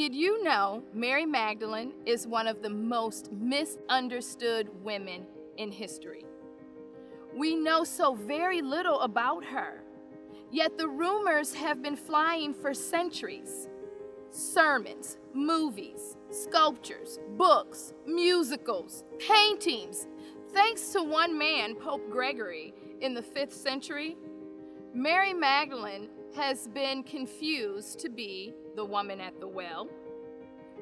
Did you know Mary Magdalene is one of the most misunderstood women in history? We know so very little about her, yet the rumors have been flying for centuries. Sermons, movies, sculptures, books, musicals, paintings. Thanks to one man, Pope Gregory, in the 5th century, Mary Magdalene has been confused to be the woman at the well,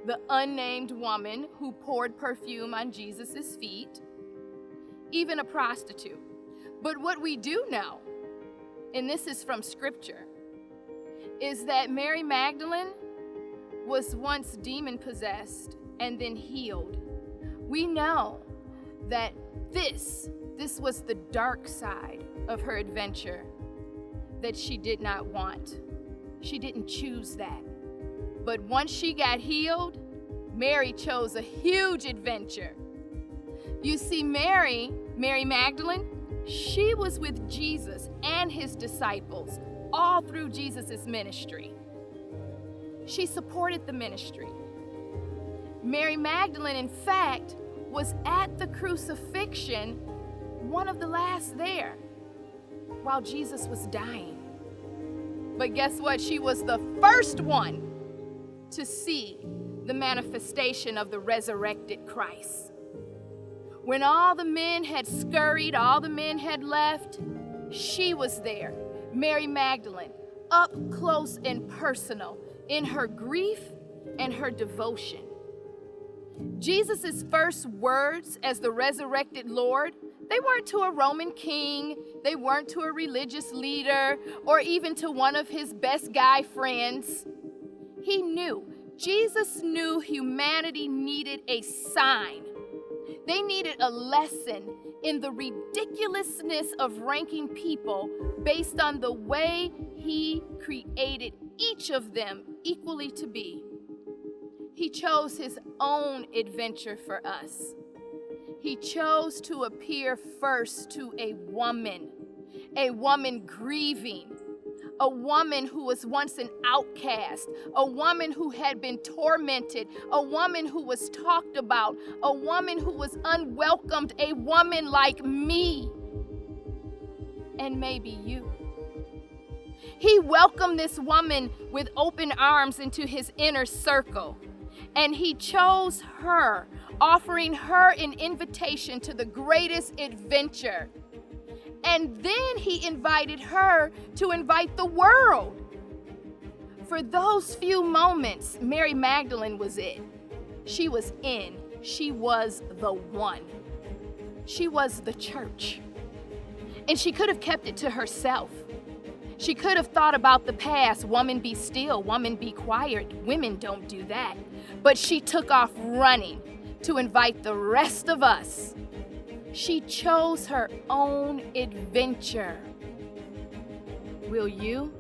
the unnamed woman who poured perfume on Jesus' feet, even a prostitute. But what we do know, and this is from Scripture, is that Mary Magdalene was once demon-possessed and then healed. We know that this was the dark side of her adventure that she did not want. She didn't choose that. But once she got healed, Mary chose a huge adventure. You see, Mary Magdalene, she was with Jesus and his disciples all through Jesus' ministry. She supported the ministry. Mary Magdalene, in fact, was at the crucifixion, one of the last there, while Jesus was dying. But guess what? She was the first one to see the manifestation of the resurrected Christ. When all the men had scurried, all the men had left, she was there, Mary Magdalene, up close and personal in her grief and her devotion. Jesus' first words as the resurrected Lord, they weren't to a Roman king, they weren't to a religious leader, or even to one of his best guy friends. Jesus knew humanity needed a sign. They needed a lesson in the ridiculousness of ranking people based on the way he created each of them equally to be. He chose his own adventure for us. He chose to appear first to a woman grieving, a woman who was once an outcast, a woman who had been tormented, a woman who was talked about, a woman who was unwelcomed, a woman like me and maybe you. He welcomed this woman with open arms into his inner circle, and he chose her, offering her an invitation to the greatest adventure. And then he invited her to invite the world. For those few moments, Mary Magdalene was it. She was in. She was the one. She was the church. And she could have kept it to herself. She could have thought about the past. Woman, be still. Woman, be quiet. Women don't do that. But she took off running to invite the rest of us. She chose her own adventure. Will you?